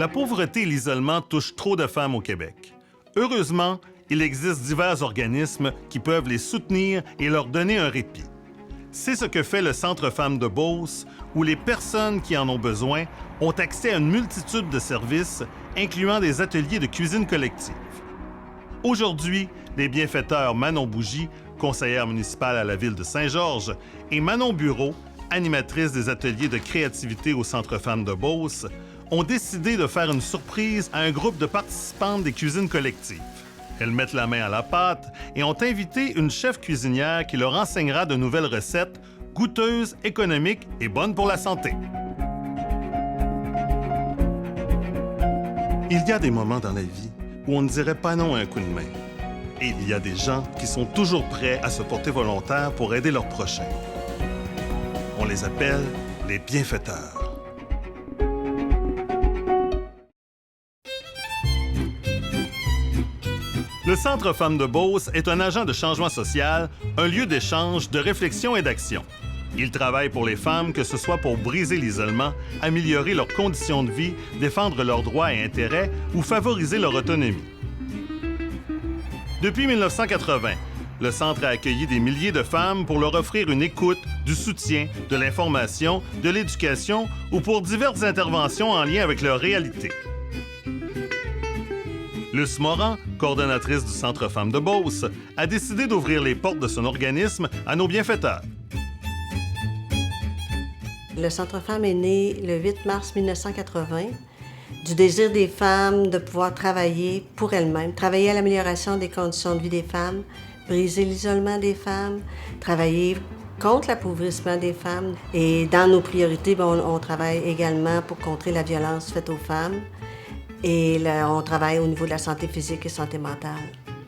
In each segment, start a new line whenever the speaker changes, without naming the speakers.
La pauvreté et l'isolement touchent trop de femmes au Québec. Heureusement, il existe divers organismes qui peuvent les soutenir et leur donner un répit. C'est ce que fait le Centre Femmes de Beauce, où les personnes qui en ont besoin ont accès à une multitude de services, incluant des ateliers de cuisine collective. Aujourd'hui, les bienfaiteurs Manon Bougie, conseillère municipale à la ville de Saint-Georges, et Manon Bureau, animatrice des ateliers de créativité au Centre Femmes de Beauce, ont décidé de faire une surprise à un groupe de participantes des cuisines collectives. Elles mettent la main à la pâte et ont invité une chef cuisinière qui leur enseignera de nouvelles recettes goûteuses, économiques et bonnes pour la santé. Il y a des moments dans la vie où on ne dirait pas non à un coup de main. Et il y a des gens qui sont toujours prêts à se porter volontaires pour aider leurs prochains. On les appelle les bienfaiteurs. Le Centre Femmes de Beauce est un agent de changement social, un lieu d'échange, de réflexion et d'action. Il travaille pour les femmes, que ce soit pour briser l'isolement, améliorer leurs conditions de vie, défendre leurs droits et intérêts ou favoriser leur autonomie. Depuis 1980, le Centre a accueilli des milliers de femmes pour leur offrir une écoute, du soutien, de l'information, de l'éducation ou pour diverses interventions en lien avec leur réalité. Luce Moran, coordonnatrice du Centre Femmes de Beauce, a décidé d'ouvrir les portes de son organisme à nos bienfaiteurs.
Le Centre Femmes est né le 8 mars 1980 du désir des femmes de pouvoir travailler pour elles-mêmes, travailler à l'amélioration des conditions de vie des femmes, briser l'isolement des femmes, travailler contre l'appauvrissement des femmes. Et dans nos priorités, on travaille également pour contrer la violence faite aux femmes. Et là, on travaille au niveau de la santé physique et santé mentale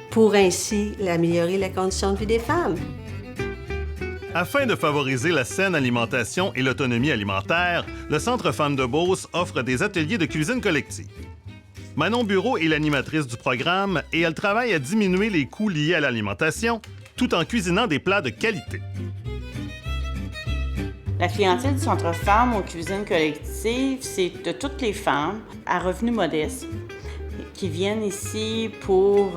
pour ainsi améliorer les conditions de vie des femmes.
Afin de favoriser la saine alimentation et l'autonomie alimentaire, le Centre Femmes de Beauce offre des ateliers de cuisine collective. Manon Bureau est l'animatrice du programme et elle travaille à diminuer les coûts liés à l'alimentation tout en cuisinant des plats de qualité.
La clientèle du Centre Femmes aux cuisines collectives, c'est de toutes les femmes à revenus modestes qui viennent ici pour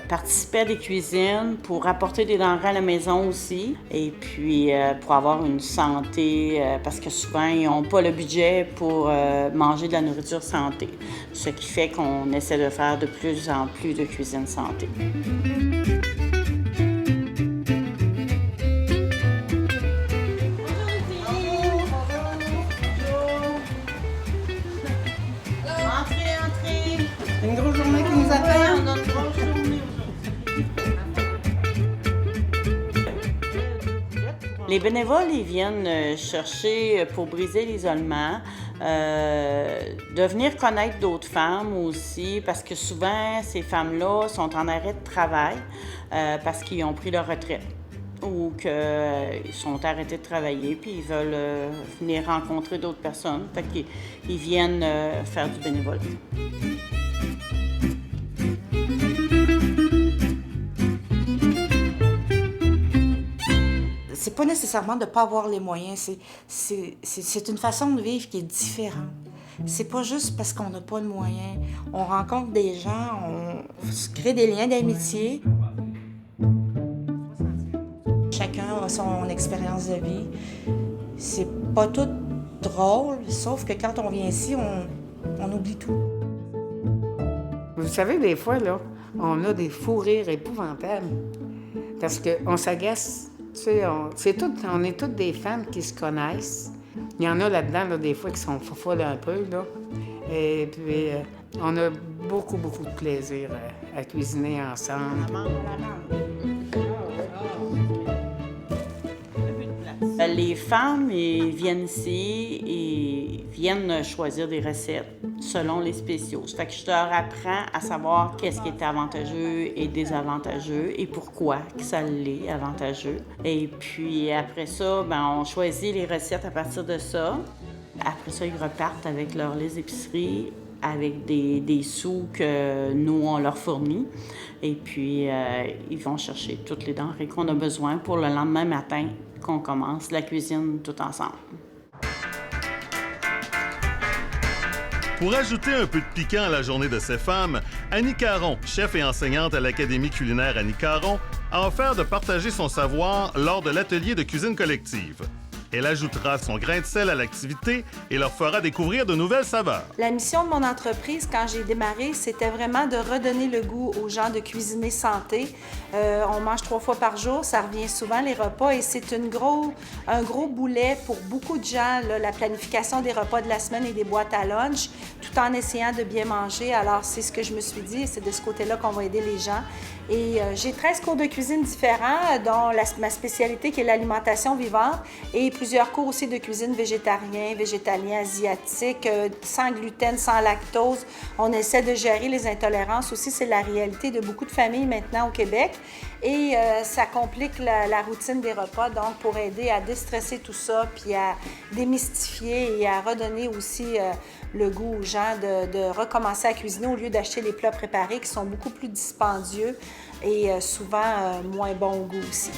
participer à des cuisines, pour apporter des denrées à la maison aussi, et puis pour avoir une santé, parce que souvent, ils n'ont pas le budget pour manger de la nourriture santé, ce qui fait qu'on essaie de faire de plus en plus de cuisine santé.
Une grosse journée qui nous attend.
Les bénévoles, ils viennent chercher pour briser l'isolement, de venir connaître d'autres femmes aussi, parce que souvent, ces femmes-là sont en arrêt de travail parce qu'ils ont pris leur retraite ou qu'ils sont arrêtés de travailler puis ils veulent venir rencontrer d'autres personnes. Fait qu'ils viennent faire du bénévolat.
C'est pas nécessairement de ne pas avoir les moyens, c'est une façon de vivre qui est différente. C'est pas juste parce qu'on n'a pas de moyens. On rencontre des gens, on se crée des liens d'amitié. Chacun a son expérience de vie. C'est pas tout drôle, sauf que quand on vient ici, on oublie tout.
Vous savez, des fois, là, on a des fous rires épouvantables parce qu'on s'agace. Tu sais, on est toutes des femmes qui se connaissent. Il y en a là-dedans, là, des fois, qui sont folles un peu, là. Et puis, on a beaucoup, beaucoup de plaisir à cuisiner ensemble.
Les femmes ils viennent ici et viennent choisir des recettes selon les spéciaux. Fait que je leur apprends à savoir qu'est-ce qui est avantageux et désavantageux et pourquoi que ça l'est avantageux. Et puis après ça, on choisit les recettes à partir de ça. Après ça, ils repartent avec leur liste d'épicerie, avec des sous que nous, on leur fournit. Et puis, ils vont chercher toutes les denrées qu'on a besoin pour le lendemain matin qu'on commence la cuisine tout ensemble.
Pour ajouter un peu de piquant à la journée de ces femmes, Annie Caron, chef et enseignante à l'Académie culinaire Annie Caron, a offert de partager son savoir lors de l'atelier de cuisine collective. Elle ajoutera son grain de sel à l'activité et leur fera découvrir de nouvelles saveurs.
La mission de mon entreprise, quand j'ai démarré, c'était vraiment de redonner le goût aux gens de cuisiner santé. On mange 3 fois par jour, ça revient souvent les repas et c'est un gros boulet pour beaucoup de gens, là, la planification des repas de la semaine et des boîtes à lunch, tout en essayant de bien manger. Alors, c'est ce que je me suis dit et c'est de ce côté-là qu'on va aider les gens. Et j'ai 13 cours de cuisine différents, dont ma spécialité qui est l'alimentation vivante et plusieurs cours aussi de cuisine végétarien, végétalien, asiatique, sans gluten, sans lactose. On essaie de gérer les intolérances aussi, c'est la réalité de beaucoup de familles maintenant au Québec. Et ça complique la routine des repas, donc pour aider à déstresser tout ça, puis à démystifier et à redonner aussi le goût aux gens de recommencer à cuisiner au lieu d'acheter les plats préparés qui sont beaucoup plus dispendieux et souvent moins bon au goût aussi.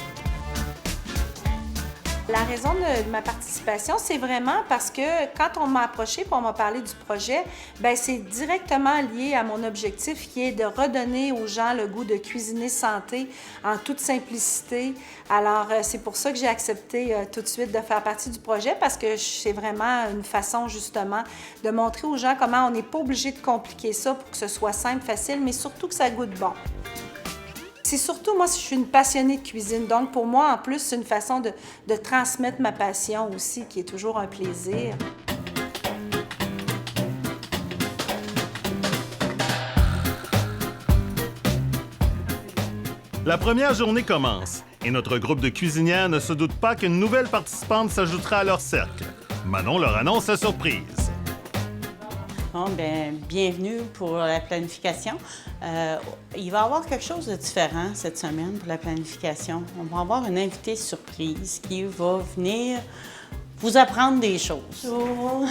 La raison de ma participation, c'est vraiment parce que quand on m'a approché pour m'a parlé du projet, bien, c'est directement lié à mon objectif qui est de redonner aux gens le goût de cuisiner santé en toute simplicité. Alors, c'est pour ça que j'ai accepté tout de suite de faire partie du projet parce que c'est vraiment une façon justement de montrer aux gens comment on n'est pas obligé de compliquer ça pour que ce soit simple, facile, mais surtout que ça goûte bon. C'est surtout, moi, je suis une passionnée de cuisine. Donc, pour moi, en plus, c'est une façon de transmettre ma passion aussi, qui est toujours un plaisir.
La première journée commence et notre groupe de cuisinières ne se doute pas qu'une nouvelle participante s'ajoutera à leur cercle. Manon leur annonce la surprise.
Bon, bien, bienvenue pour la planification. Il va y avoir quelque chose de différent cette semaine pour la planification. On va avoir une invitée surprise qui va venir vous apprendre des choses.
Bonjour!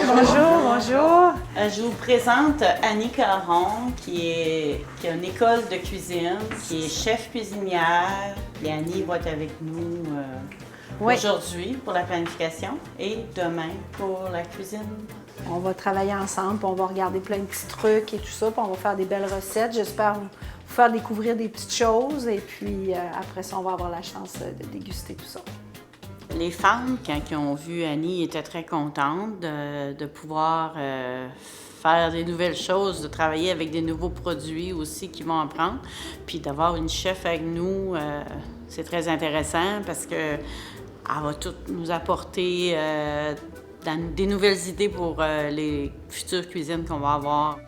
Bonjour, bonjour!
Je vous présente Annie Caron, qui a une école de cuisine, qui est chef cuisinière. Et Annie va être avec nous aujourd'hui pour la planification et demain pour la cuisine.
On va travailler ensemble, puis on va regarder plein de petits trucs et tout ça, puis on va faire des belles recettes. J'espère vous faire découvrir des petites choses et puis après ça, on va avoir la chance de déguster tout ça.
Les femmes, quand ils ont vu Annie, étaient très contentes de pouvoir faire des nouvelles choses, de travailler avec des nouveaux produits aussi qu'ils vont apprendre. Puis d'avoir une chef avec nous, c'est très intéressant parce qu'elle va tout nous apporter des nouvelles idées pour les futures cuisines qu'on va avoir.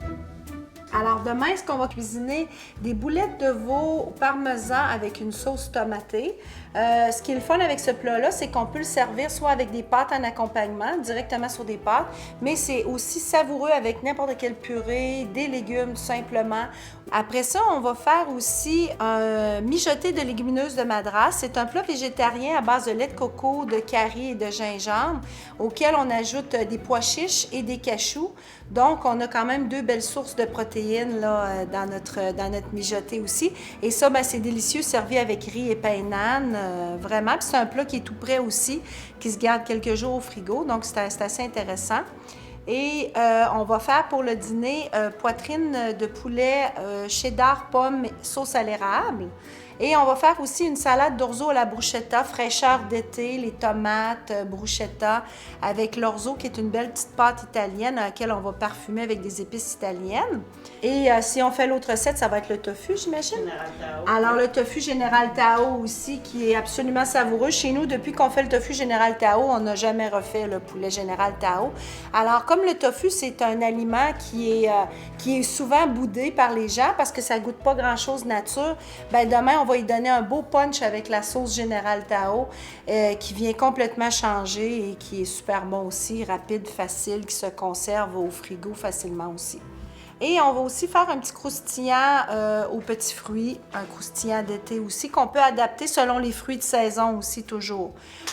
Alors demain, ce qu'on va cuisiner, des boulettes de veau au parmesan avec une sauce tomatée. Ce qui est le fun avec ce plat-là, c'est qu'on peut le servir soit avec des pâtes en accompagnement, directement sur des pâtes, mais c'est aussi savoureux avec n'importe quelle purée, des légumes simplement. Après ça, on va faire aussi un mijoté de légumineuses de Madras. C'est un plat végétarien à base de lait de coco, de curry et de gingembre, auquel on ajoute des pois chiches et des cachous. Donc, on a quand même 2 belles sources de protéines là, dans notre mijoté aussi. Et ça, bien, c'est délicieux, servi avec riz et pain nan, vraiment. Puis c'est un plat qui est tout prêt aussi, qui se garde quelques jours au frigo. Donc, c'est assez intéressant. Et on va faire pour le dîner poitrine de poulet cheddar, pomme, sauce à l'érable. Et on va faire aussi une salade d'orzo à la bruschetta, fraîcheur d'été, les tomates, bruschetta, avec l'orzo qui est une belle petite pâte italienne à laquelle on va parfumer avec des épices italiennes. Et si on fait l'autre recette, ça va être le tofu, j'imagine?
Général Tao.
Alors, le tofu Général Tao aussi, qui est absolument savoureux. Chez nous, depuis qu'on fait le tofu Général Tao, on n'a jamais refait le poulet Général Tao. Alors, comme le tofu, c'est un aliment qui est souvent boudé par les gens parce que ça goûte pas grand-chose nature, bien, demain, on va y donner un beau punch avec la sauce Général Tao qui vient complètement changer et qui est super bon aussi, rapide, facile, qui se conserve au frigo facilement aussi. Et on va aussi faire un petit croustillant aux petits fruits, un croustillant d'été aussi, qu'on peut adapter selon les fruits de saison aussi toujours.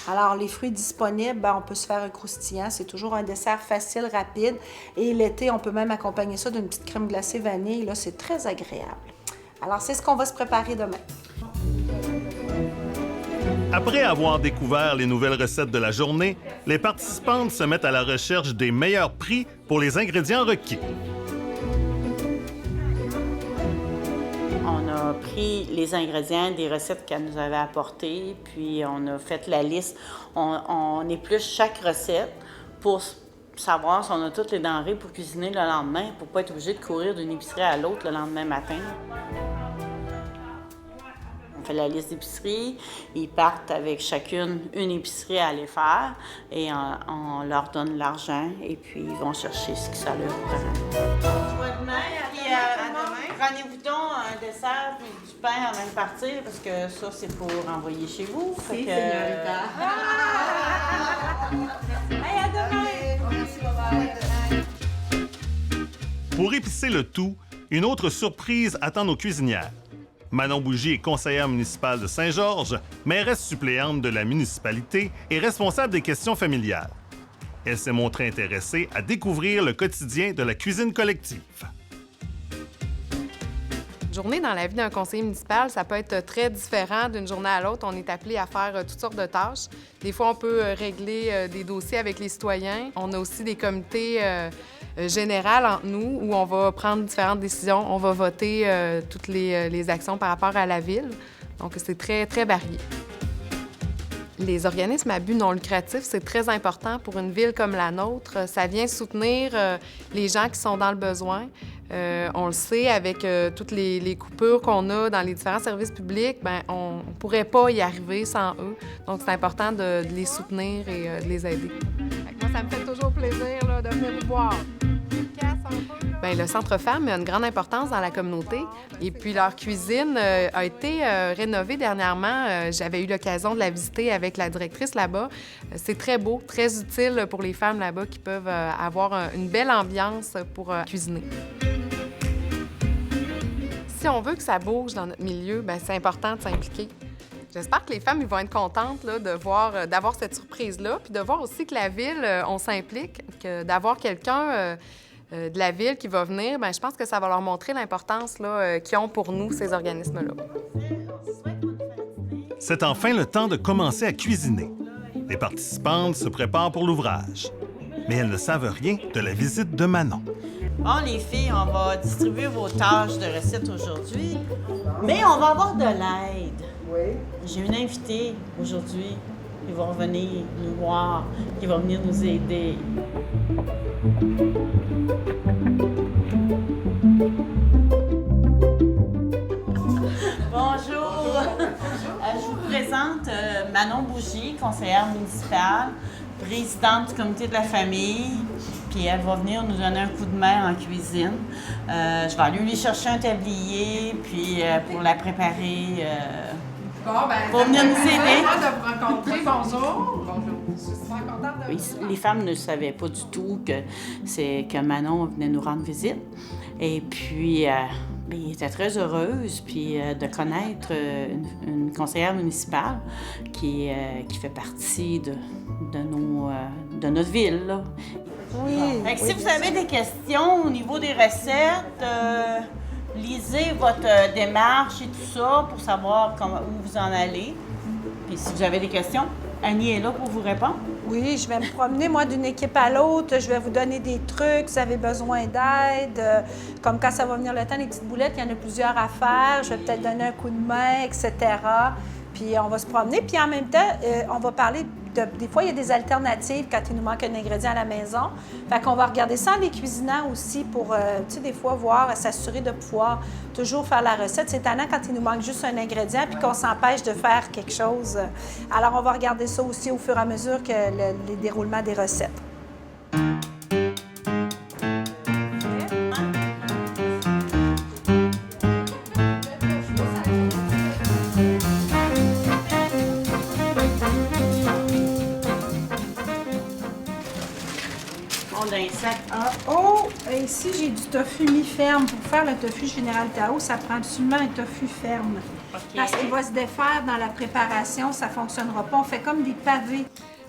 Alors, les fruits disponibles, ben, on peut se faire un croustillant. C'est toujours un dessert facile, rapide. Et l'été, on peut même accompagner ça d'une petite crème glacée vanille. Là, c'est très agréable. Alors, c'est ce qu'on va se préparer demain.
Après avoir découvert les nouvelles recettes de la journée, les participantes se mettent à la recherche des meilleurs prix pour les ingrédients requis.
On a pris les ingrédients des recettes qu'elle nous avait apportées, puis on a fait la liste. On épluche chaque recette pour savoir si on a toutes les denrées pour cuisiner le lendemain, pour ne pas être obligé de courir d'une épicerie à l'autre le lendemain matin. On fait la liste d'épiceries, ils partent avec chacune une épicerie à aller faire et on leur donne l'argent et puis ils vont chercher ce que ça leur prend. Puis prenez-vous donc un dessert puis du pain avant de partir parce que ça c'est pour envoyer chez vous.
Si, señorita.
Hey, à demain!
Pour épicer le tout, une autre surprise attend nos cuisinières. Manon Bougie est conseillère municipale de Saint-Georges, mairesse suppléante de la municipalité et responsable des questions familiales. Elle s'est montrée intéressée à découvrir le quotidien de la cuisine collective.
Une journée dans la vie d'un conseiller municipal, ça peut être très différent d'une journée à l'autre. On est appelé à faire toutes sortes de tâches. Des fois, on peut régler des dossiers avec les citoyens. On a aussi des comités générales entre nous où on va prendre différentes décisions. On va voter toutes les actions par rapport à la ville. Donc, c'est très, très varié. Les organismes à but non lucratif, c'est très important pour une ville comme la nôtre. Ça vient soutenir les gens qui sont dans le besoin. On le sait, avec toutes les coupures qu'on a dans les différents services publics, bien, on ne pourrait pas y arriver sans eux. Donc, c'est important de les soutenir et de les aider. Moi, ça me fait toujours plaisir là, de venir vous voir. Bien, le Centre Femmes a une grande importance dans la communauté. Et puis, leur cuisine a été rénovée dernièrement. J'avais eu l'occasion de la visiter avec la directrice là-bas. C'est très beau, très utile pour les femmes là-bas qui peuvent avoir une belle ambiance pour cuisiner. Si on veut que ça bouge dans notre milieu, bien, c'est important de s'impliquer. J'espère que les femmes ils vont être contentes là, d'avoir cette surprise-là, puis de voir aussi que la ville, on s'implique, que d'avoir quelqu'un de la ville qui va venir, bien, je pense que ça va leur montrer l'importance là, qu'ils ont pour nous, ces organismes-là.
C'est enfin le temps de commencer à cuisiner. Les participantes se préparent pour l'ouvrage. Mais elles ne savent rien de la visite de Manon.
Bon, les filles, on va distribuer vos tâches de recettes aujourd'hui, mais on va avoir de l'aide.
Oui.
J'ai une invitée aujourd'hui qui va revenir nous voir, qui va venir nous aider. Bonjour. Je vous présente Manon Bougie, conseillère municipale, présidente du comité de la famille. Puis elle va venir nous donner un coup de main en cuisine. Je vais aller lui chercher un tablier, puis pour la préparer. Pour venir nous aider.
De vous rencontrer. Bonjour. Bonjour. Je suis super contente de vous.
Les femmes ne savaient pas du tout que Manon venait nous rendre visite. Et puis, ils étaient très heureuses puis, de connaître une conseillère municipale qui fait partie de notre ville. Là.
Oui.
Fait que si vous avez des questions au niveau des recettes, lisez votre démarche et tout ça pour savoir où vous en allez. Puis si vous avez des questions, Annie est là pour vous répondre.
Oui, je vais me promener, moi, d'une équipe à l'autre. Je vais vous donner des trucs, si vous avez besoin d'aide. Comme quand ça va venir le temps des petites boulettes, il y en a plusieurs à faire. Je vais peut-être donner un coup de main, etc. Puis on va se promener. Puis en même temps, on va parler des fois, il y a des alternatives quand il nous manque un ingrédient à la maison. Fait qu'on va regarder ça en les cuisinant aussi pour, tu sais, des fois, voir, s'assurer de pouvoir toujours faire la recette. C'est étonnant quand il nous manque juste un ingrédient puis qu'on s'empêche de faire quelque chose. Alors, on va regarder ça aussi au fur et à mesure que les déroulements des recettes.
D'un sac à...
Oh! Ici, j'ai du tofu mi-ferme. Pour faire le tofu Général Tao, ça prend absolument un tofu ferme.
Okay.
Parce qu'il va se défaire dans la préparation, ça ne fonctionnera pas. On fait comme des pavés.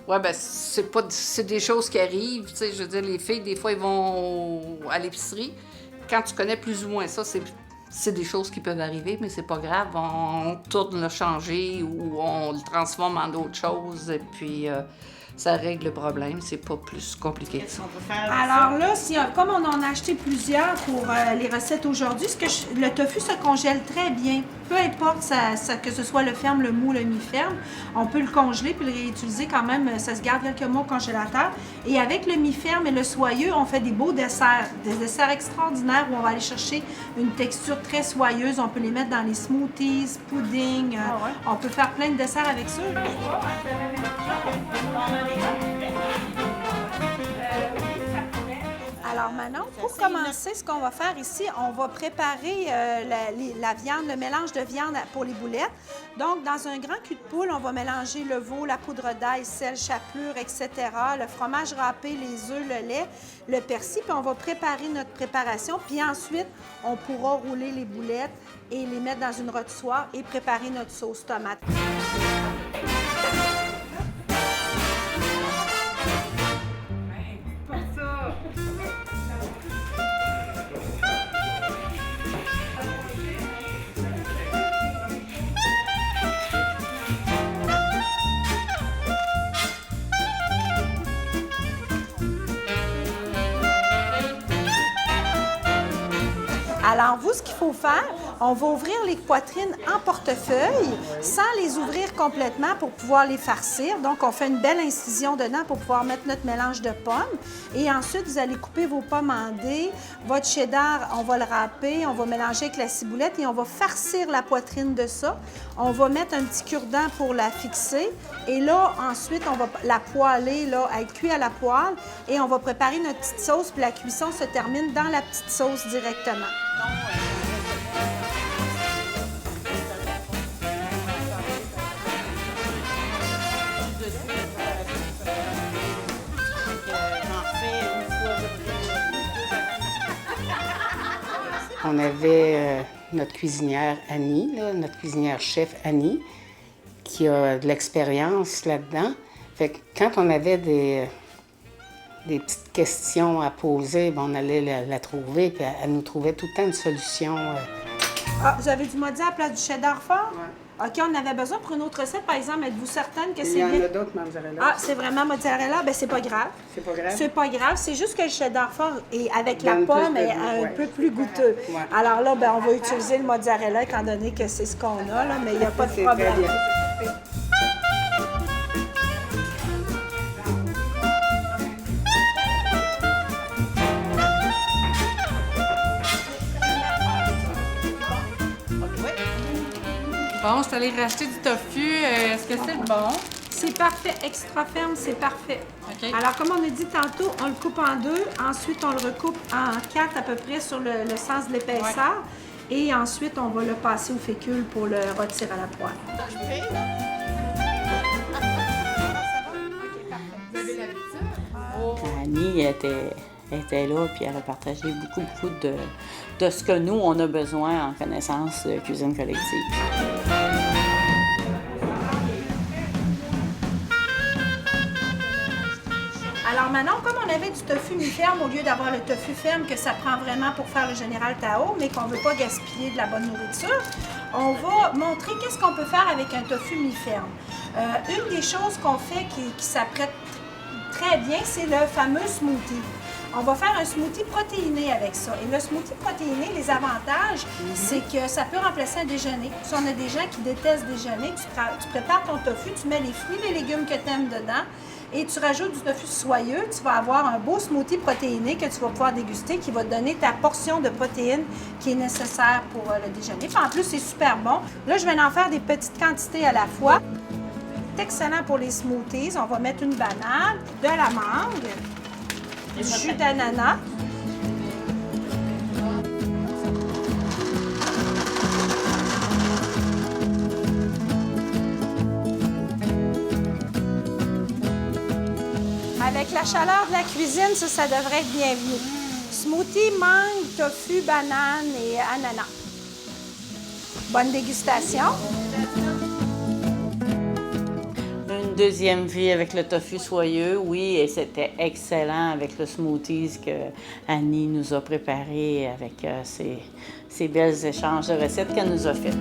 Oui, bien, c'est des choses qui arrivent. Tu sais, je veux dire, les filles, des fois, ils vont à l'épicerie. Quand tu connais plus ou moins ça,
C'est des choses qui peuvent arriver, mais c'est pas grave. On tourne le changer ou on le transforme en d'autres choses et puis ça règle le problème. C'est pas plus compliqué que ça.
Alors là, comme on en a acheté plusieurs pour les recettes aujourd'hui, le tofu se congèle très bien. Peu importe que ce soit le ferme, le mou, le mi-ferme, on peut le congeler puis le réutiliser quand même. Ça se garde quelques mois au congélateur. Et avec le mi-ferme et le soyeux, on fait des beaux desserts. Des desserts extraordinaires où on va aller chercher une texture très soyeuse. On peut les mettre dans les smoothies, pudding. On peut faire plein de desserts avec ça. Alors Manon, pour commencer, ce qu'on va faire ici, on va préparer la viande, le mélange de viande pour les boulettes. Donc, dans un grand cul de poule, on va mélanger le veau, la poudre d'ail, sel, chapelure, etc., le fromage râpé, les œufs, le lait, le persil, puis on va préparer notre préparation. Puis ensuite, on pourra rouler les boulettes et les mettre dans une rôtissoire et préparer notre sauce tomate. Alors, vous, ce qu'il faut faire, on va ouvrir les poitrines en portefeuille sans les ouvrir complètement pour pouvoir les farcir. Donc, on fait une belle incision dedans pour pouvoir mettre notre mélange de pommes. Et ensuite, vous allez couper vos pommes en dés. Votre cheddar, on va le râper, on va mélanger avec la ciboulette et on va farcir la poitrine de ça. On va mettre un petit cure-dent pour la fixer. Et là, ensuite, on va la poêler, là, être cuit à la poêle. Et on va préparer notre petite sauce. Puis la cuisson se termine dans la petite sauce directement.
On avait notre cuisinière Annie, là, notre cuisinière chef Annie, qui a de l'expérience là-dedans. Fait que quand on avait des petites questions à poser, on allait la trouver, puis elle nous trouvait tout le temps une solution.
Ah, vous avez du mozzarella à la place du cheddar fort? Oui. OK, on avait besoin pour une autre recette, par exemple. Êtes-vous certaine que c'est bien?
Il y en a d'autres mozzarella.
Ah, c'est vraiment mozzarella? Bien, c'est pas grave.
C'est pas grave?
C'est pas grave. C'est juste que le cheddar fort, et avec la pomme, est un peu plus goûteux.
Ouais.
Alors là, ben, on va utiliser le mozzarella, étant donné que c'est ce qu'on a, là, mais il n'y a pas de problème.
Très bien.
Bon, je suis allée racheter du tofu. Est-ce que c'est le bon?
C'est parfait. Extra ferme, c'est parfait.
OK.
Alors, comme on a dit tantôt, on le coupe en deux. Ensuite, on le recoupe en 4 à peu près sur le sens de l'épaisseur. Ouais. Et ensuite, on va le passer au fécule pour le retirer à la poêle.
Annie était là, puis elle a partagé beaucoup de ce que nous, on a besoin en connaissance de cuisine collective.
Alors maintenant, comme on avait du tofu mi-ferme au lieu d'avoir le tofu ferme que ça prend vraiment pour faire le général Tao, mais qu'on ne veut pas gaspiller de la bonne nourriture, on va montrer qu'est-ce qu'on peut faire avec un tofu mi-ferme. Une des choses qu'on fait qui s'apprête très bien, c'est le fameux smoothie. On va faire un smoothie protéiné avec ça. Et le smoothie protéiné, les avantages, c'est que ça peut remplacer un déjeuner. Si on a des gens qui détestent déjeuner, tu prépares ton tofu, tu mets les fruits, les légumes que tu aimes dedans et tu rajoutes du tofu soyeux. Tu vas avoir un beau smoothie protéiné que tu vas pouvoir déguster qui va te donner ta portion de protéines qui est nécessaire pour le déjeuner. Puis en plus, c'est super bon. Là, je vais en faire des petites quantités à la fois. C'est excellent pour les smoothies. On va mettre une banane, de la mangue, du jus d'ananas. Avec la chaleur de la cuisine, ça devrait être bienvenu. Smoothie, mangue, tofu, banane et ananas. Bonne dégustation.
Une deuxième vie avec le tofu soyeux, oui, et c'était excellent avec le smoothies que Annie nous a préparé avec ces belles échanges de recettes qu'elle nous a fait.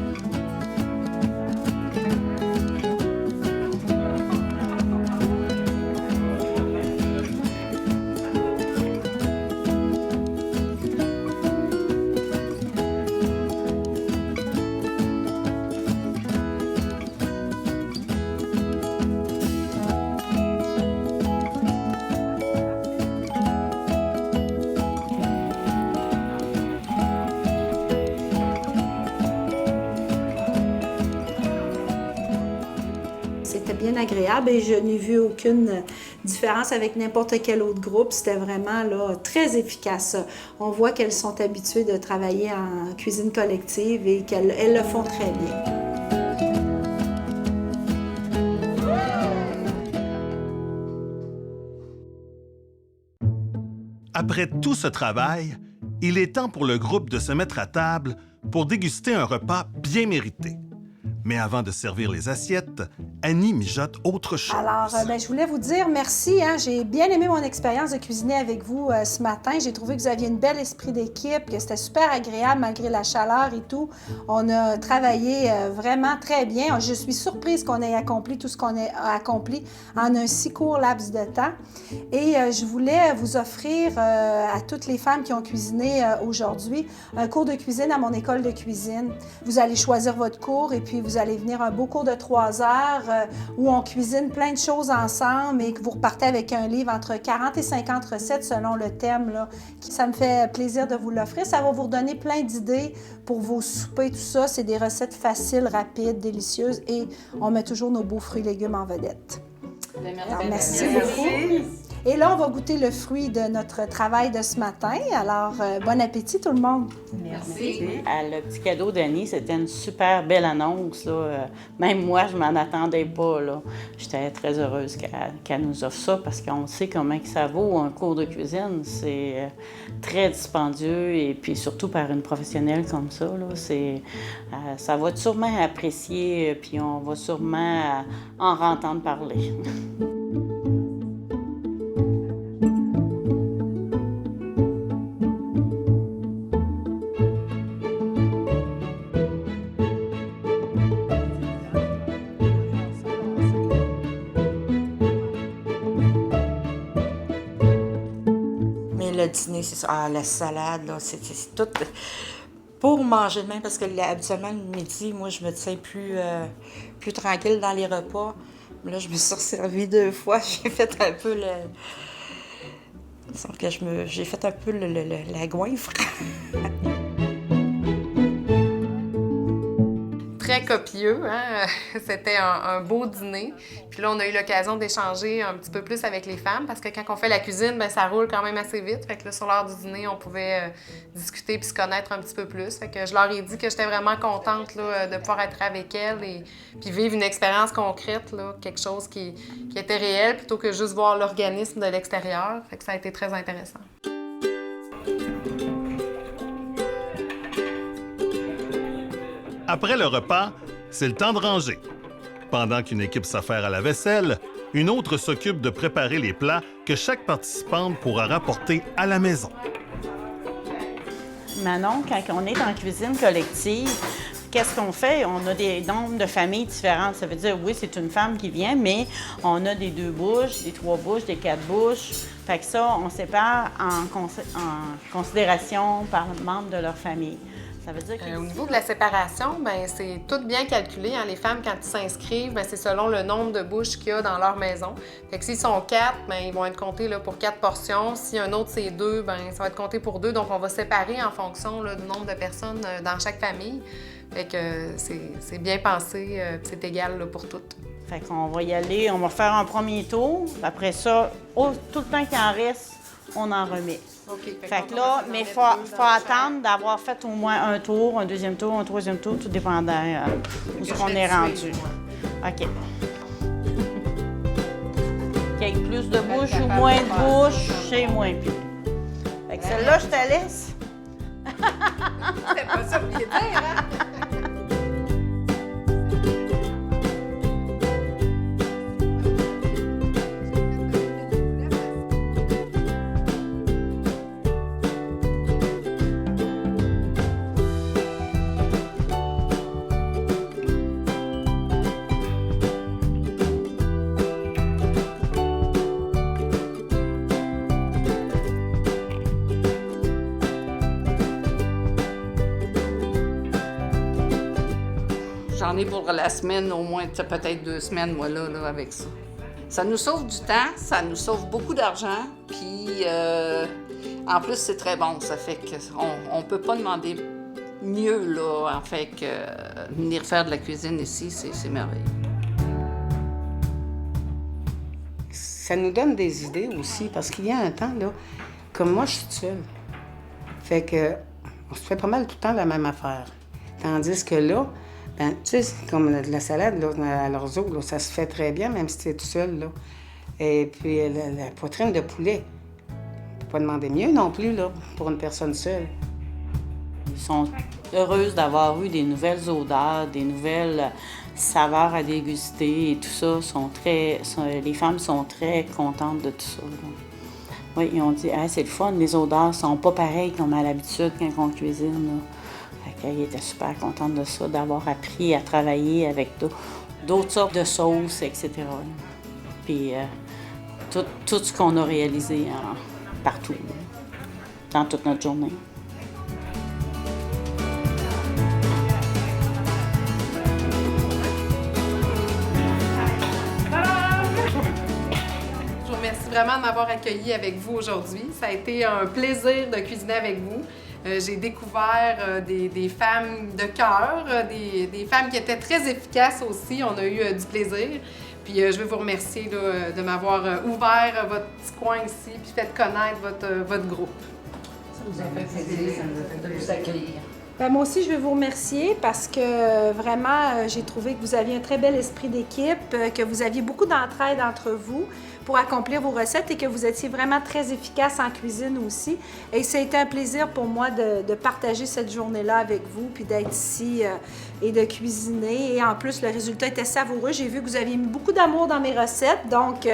C'était bien agréable et je n'ai vu aucune différence avec n'importe quel autre groupe. C'était vraiment là, très efficace. On voit qu'elles sont habituées de travailler en cuisine collective et qu'elles le font très bien.
Après tout ce travail, il est temps pour le groupe de se mettre à table pour déguster un repas bien mérité. Mais avant de servir les assiettes, Annie mijote autre chose.
Alors, je voulais vous dire merci. J'ai bien aimé mon expérience de cuisiner avec vous ce matin. J'ai trouvé que vous aviez un bel esprit d'équipe, que c'était super agréable malgré la chaleur et tout. On a travaillé vraiment très bien. Je suis surprise qu'on ait accompli tout ce qu'on a accompli en un si court laps de temps. Et je voulais vous offrir à toutes les femmes qui ont cuisiné aujourd'hui un cours de cuisine à mon école de cuisine. Vous allez choisir votre cours et puis vous allez venir un beau cours de 3 heures où on cuisine plein de choses ensemble et que vous repartez avec un livre entre 40 et 50 recettes selon le thème. Là. Ça me fait plaisir de vous l'offrir. Ça va vous redonner plein d'idées pour vos soupers, tout ça. C'est des recettes faciles, rapides, délicieuses et on met toujours nos beaux fruits et légumes en vedette. Alors, merci beaucoup. Et là, on va goûter le fruit de notre travail de ce matin. Alors, bon appétit tout le monde.
Merci. Le petit cadeau d'Annie, c'était une super belle annonce. Là. Même moi, je m'en attendais pas. Là. J'étais très heureuse qu'elle nous offre ça parce qu'on sait comment que ça vaut un cours de cuisine. C'est très dispendieux et puis surtout par une professionnelle comme ça. Là, ça va être sûrement apprécié puis on va sûrement en entendre parler.
Le dîner, c'est ça. Ah, la salade, là, c'est tout pour manger de même, parce que habituellement, le midi, moi, je me tiens plus tranquille dans les repas. Mais là, je me suis resservie 2 fois. J'ai fait un peu j'ai fait un peu la goinfre.
Très copieux, hein? C'était un beau dîner. Puis là, on a eu l'occasion d'échanger un petit peu plus avec les femmes parce que quand on fait la cuisine, bien, ça roule quand même assez vite. Fait que là, sur l'heure du dîner, on pouvait discuter puis se connaître un petit peu plus. Fait que je leur ai dit que j'étais vraiment contente là, de pouvoir être avec elles et puis vivre une expérience concrète, là, quelque chose qui était réel plutôt que juste voir l'organisme de l'extérieur. Fait que ça a été très intéressant.
Après le repas, c'est le temps de ranger. Pendant qu'une équipe s'affaire à la vaisselle, une autre s'occupe de préparer les plats que chaque participante pourra rapporter à la maison.
Manon, quand on est en cuisine collective, qu'est-ce qu'on fait? On a des nombres de familles différentes. Ça veut dire, oui, c'est une femme qui vient, mais on a des 2 bouches, des 3 bouches, des 4 bouches. Fait que ça, on sépare en considération par membre de leur famille. Ça veut dire
au niveau de la séparation, bien, c'est tout bien calculé. Hein. Les femmes, quand ils s'inscrivent, bien, c'est selon le nombre de bouches qu'il y a dans leur maison. Fait que s'ils sont 4, bien, ils vont être comptés là, pour 4 portions. Si un autre, c'est 2, bien, ça va être compté pour 2. Donc, on va séparer en fonction là, du nombre de personnes dans chaque famille. Fait que c'est bien pensé, c'est égal là, pour toutes.
Fait qu'on va y aller, on va faire un premier tour. Après ça, tout le temps qu'il en reste, on en remet.
Okay,
fait que là, mais il faut attendre d'avoir fait au moins un tour, un deuxième tour, un troisième tour, tout dépendant où on est rendu. OK. Qu'il y ait plus de bouches ou moins de bouches, c'est moins pire. Fait que celle-là, je te laisse.
C'était pas ça le pied hein?
J'en ai pour la semaine, au moins peut-être 2 semaines, moi, là, avec ça. Ça nous sauve du temps, ça nous sauve beaucoup d'argent, puis en plus, c'est très bon. Ça fait qu'on ne peut pas demander mieux, là, en fait, que venir faire de la cuisine ici, c'est merveilleux.
Ça nous donne des idées aussi, parce qu'il y a un temps, là, comme moi, je suis seule. Fait que on se fait pas mal tout le temps la même affaire. Tandis que là, ben, tu sais, comme la salade là, à l'orzo, là, ça se fait très bien, même si tu es tout seul, là. Et puis la poitrine de poulet, on peut pas demander mieux non plus, là, pour une personne seule.
Ils sont heureuses d'avoir eu des nouvelles odeurs, des nouvelles saveurs à déguster et tout ça. Les femmes sont très contentes de tout ça, là. Oui, ils ont dit hey, c'est le fun, les odeurs sont pas pareilles comme à l'habitude quand on cuisine, là. Fait qu'ils étaient super contentes de ça, d'avoir appris à travailler avec d'autres sortes de sauces, etc. là. Puis tout ce qu'on a réalisé partout, là, dans toute notre journée.
Merci vraiment de m'avoir accueilli avec vous aujourd'hui. Ça a été un plaisir de cuisiner avec vous. J'ai découvert des femmes de cœur, des femmes qui étaient très efficaces aussi. On a eu du plaisir. Puis je veux vous remercier là, de m'avoir ouvert votre petit coin ici puis fait connaître votre groupe.
Ça nous a fait plaisir, ça nous a fait de vous accueillir.
Ben, moi aussi, je veux vous remercier parce que vraiment, j'ai trouvé que vous aviez un très bel esprit d'équipe, que vous aviez beaucoup d'entraide entre vous pour accomplir vos recettes et que vous étiez vraiment très efficace en cuisine aussi. Et ça a été un plaisir pour moi de partager cette journée-là avec vous, puis d'être ici et de cuisiner. Et en plus, le résultat était savoureux. J'ai vu que vous aviez mis beaucoup d'amour dans mes recettes, donc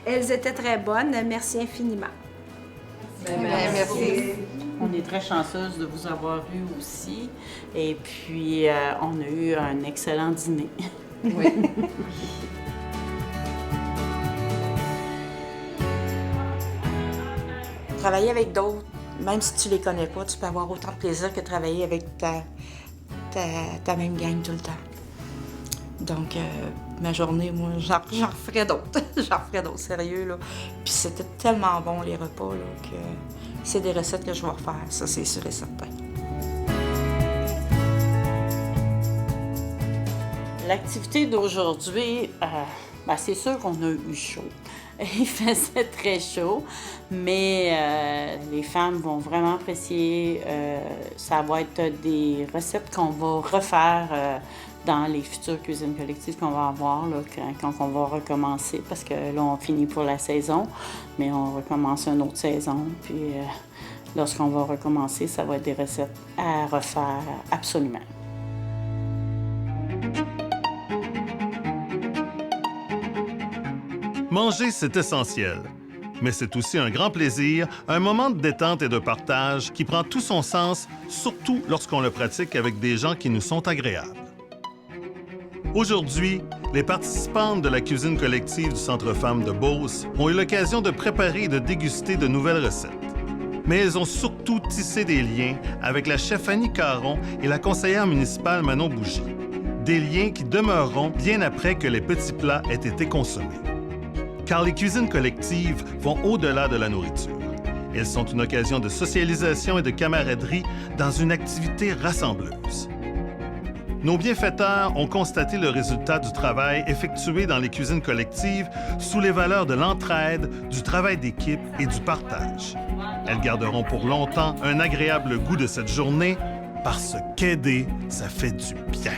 elles étaient très bonnes. Merci infiniment.
Merci.
On est très chanceuse de vous avoir eu aussi. Et puis, on a eu un excellent dîner.
Oui.
Travailler avec d'autres, même si tu les connais pas, tu peux avoir autant de plaisir que travailler avec ta même gang tout le temps. Donc, ma journée, moi, j'en referais d'autres. J'en referais d'autres, sérieux, là. Puis c'était tellement bon, les repas, là, que c'est des recettes que je vais refaire, ça, c'est sûr et certain.
L'activité d'aujourd'hui, ben, c'est sûr qu'on a eu chaud. Il faisait très chaud, mais les femmes vont vraiment apprécier. Ça va être des recettes qu'on va refaire dans les futures cuisines collectives qu'on va avoir là, quand on va recommencer, parce que là, on finit pour la saison, mais on recommence une autre saison. Puis lorsqu'on va recommencer, ça va être des recettes à refaire absolument.
Manger, c'est essentiel. Mais c'est aussi un grand plaisir, un moment de détente et de partage qui prend tout son sens, surtout lorsqu'on le pratique avec des gens qui nous sont agréables. Aujourd'hui, les participantes de la cuisine collective du Centre Femmes de Beauce ont eu l'occasion de préparer et de déguster de nouvelles recettes. Mais elles ont surtout tissé des liens avec la chef Annie Caron et la conseillère municipale Manon Bougie. Des liens qui demeureront bien après que les petits plats aient été consommés. Car les cuisines collectives vont au-delà de la nourriture. Elles sont une occasion de socialisation et de camaraderie dans une activité rassembleuse. Nos bienfaiteurs ont constaté le résultat du travail effectué dans les cuisines collectives sous les valeurs de l'entraide, du travail d'équipe et du partage. Elles garderont pour longtemps un agréable goût de cette journée parce qu'aider, ça fait du bien.